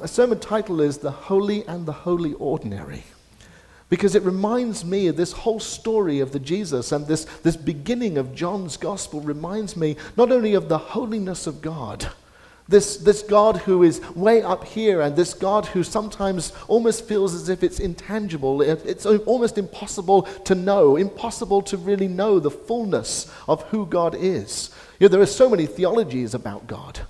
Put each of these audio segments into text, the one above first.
sermon title is The Holy and the Holy Ordinary, because it reminds me of this whole story of the Jesus, and this beginning of John's gospel reminds me not only of the holiness of God, this God who is way up here, and this God who sometimes almost feels as if it's intangible. It's almost impossible to know, impossible to really know the fullness of who God is. You know, there are so many theologies about God,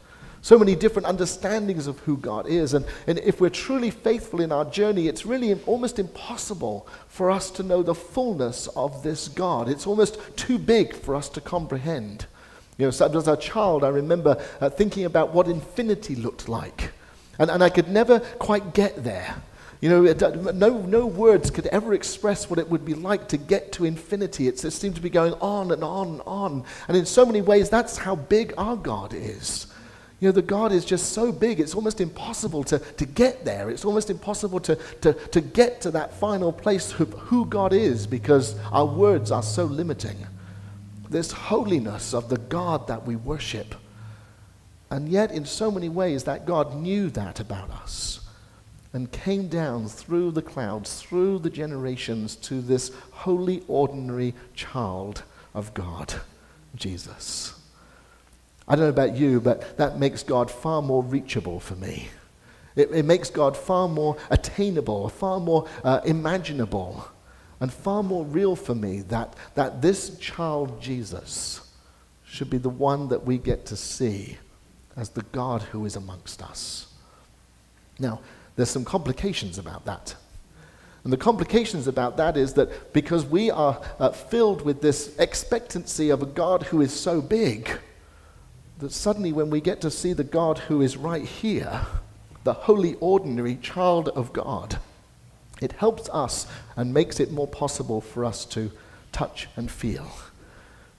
so many different understandings of who God is, and if we're truly faithful in our journey, it's really almost impossible for us to know the fullness of this God. It's almost too big for us to comprehend. You know, so as a child, I remember thinking about what infinity looked like, and I could never quite get there. You know, no words could ever express what it would be like to get to infinity. It just seemed to be going on and on and on, and in so many ways, that's how big our God is. You know, the God is just so big, it's almost impossible to get there. It's almost impossible to get to that final place of who God is, because our words are so limiting. This holiness of the God that we worship. And yet, in so many ways, that God knew that about us and came down through the clouds, through the generations, to this holy, ordinary child of God, Jesus. I don't know about you, but that makes God far more reachable for me. It makes God far more attainable, far more imaginable, and far more real for me that this child Jesus should be the one that we get to see as the God who is amongst us. Now, there's some complications about that. And the complications about that is that because we are filled with this expectancy of a God who is so big, that suddenly when we get to see the God who is right here, the holy, ordinary child of God, it helps us and makes it more possible for us to touch and feel.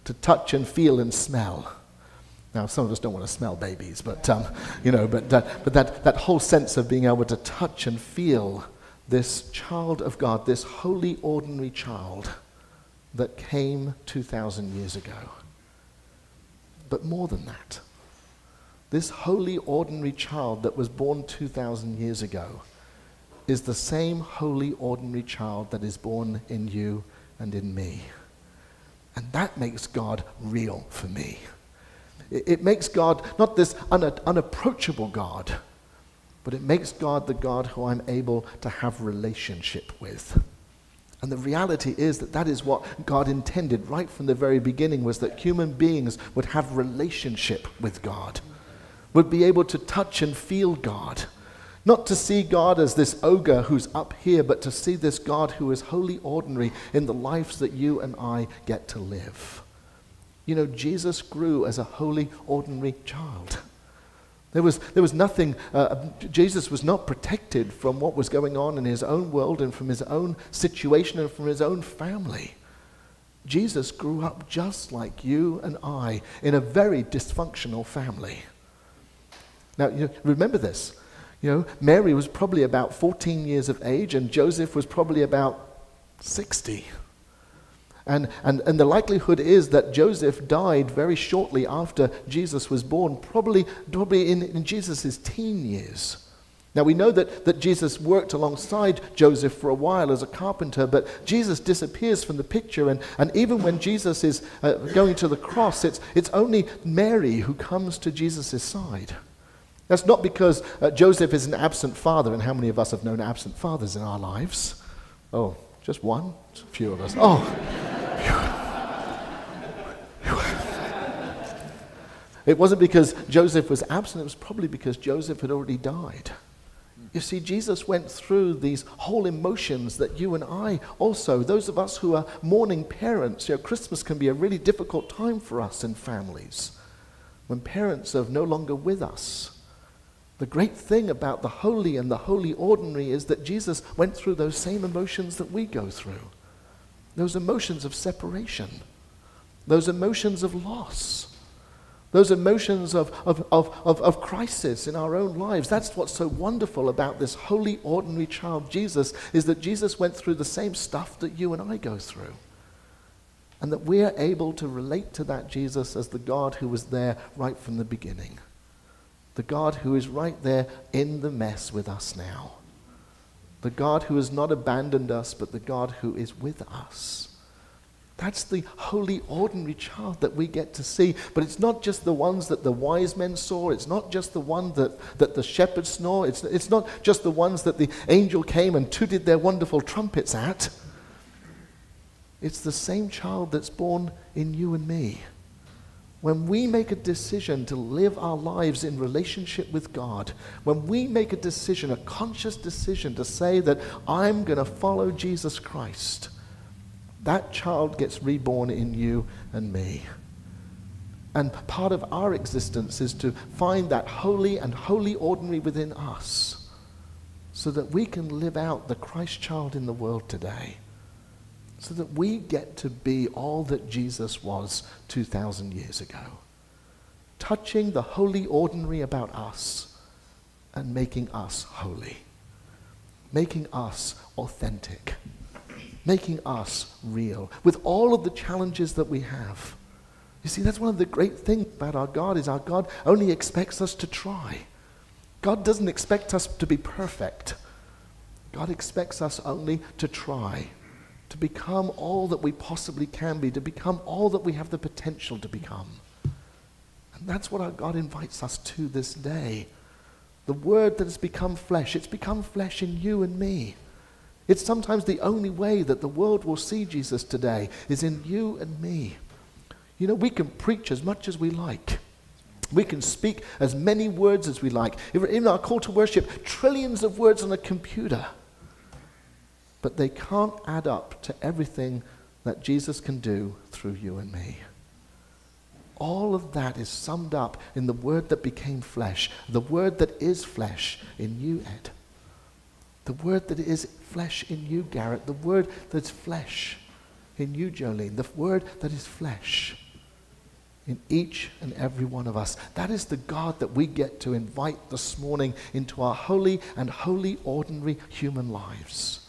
To touch and feel and smell. Now, some of us don't want to smell babies, but that whole sense of being able to touch and feel this child of God, this holy, ordinary child that came 2,000 years ago. But more than that, this holy, ordinary child that was born 2,000 years ago is the same holy, ordinary child that is born in you and in me. And that makes God real for me. It makes God not this unapproachable God, but it makes God the God who I'm able to have relationship with. And the reality is that is what God intended right from the very beginning, was that human beings would have relationship with God, would be able to touch and feel God. Not to see God as this ogre who's up here, but to see this God who is wholly ordinary in the lives that you and I get to live. You know, Jesus grew as a holy, ordinary child. There was nothing, Jesus was not protected from what was going on in his own world and from his own situation and from his own family. Jesus grew up just like you and I in a very dysfunctional family. Now, remember this. Mary was probably about 14 years of age, and Joseph was probably about 60. And the likelihood is that Joseph died very shortly after Jesus was born, probably in Jesus' teen years. Now we know that Jesus worked alongside Joseph for a while as a carpenter, but Jesus disappears from the picture, and even when Jesus is going to the cross, it's only Mary who comes to Jesus' side. That's not because Joseph is an absent father, and how many of us have known absent fathers in our lives? Oh, just one? A few of us. Oh. It wasn't because Joseph was absent, it was probably because Joseph had already died. You see, Jesus went through these whole emotions that you and I also, those of us who are mourning parents, Christmas can be a really difficult time for us in families when parents are no longer with us. The great thing about the holy and the holy ordinary is that Jesus went through those same emotions that we go through. Those emotions of separation, those emotions of loss, those emotions of crisis in our own lives. That's what's so wonderful about this holy, ordinary child Jesus, is that Jesus went through the same stuff that you and I go through. And that we are able to relate to that Jesus as the God who was there right from the beginning. The God who is right there in the mess with us now. The God who has not abandoned us, but the God who is with us. That's the holy, ordinary child that we get to see. But it's not just the ones that the wise men saw. It's not just the one that the shepherds saw. It's not just the ones that the angel came and tooted their wonderful trumpets at. It's the same child that's born in you and me. When we make a decision to live our lives in relationship with God, when we make a decision, a conscious decision to say that I'm going to follow Jesus Christ, that child gets reborn in you and me. And part of our existence is to find that holy and holy ordinary within us so that we can live out the Christ child in the world today. So that we get to be all that Jesus was 2,000 years ago. Touching the holy ordinary about us and making us holy. Making us authentic. Making us real. With all of the challenges that we have. You see, that's one of the great things about our God is our God only expects us to try. God doesn't expect us to be perfect. God expects us only to try. To become all that we possibly can be, to become all that we have the potential to become. And that's what our God invites us to this day. The Word that has become flesh, it's become flesh in you and me. It's sometimes the only way that the world will see Jesus today is in you and me. You know, we can preach as much as we like. We can speak as many words as we like. In our call to worship, trillions of words on a computer. But they can't add up to everything that Jesus can do through you and me. All of that is summed up in the Word that became flesh, the Word that is flesh in you, Ed. The Word that is flesh in you, Garrett. The Word that's flesh in you, Jolene. The Word that is flesh in each and every one of us. That is the God that we get to invite this morning into our holy and holy ordinary human lives.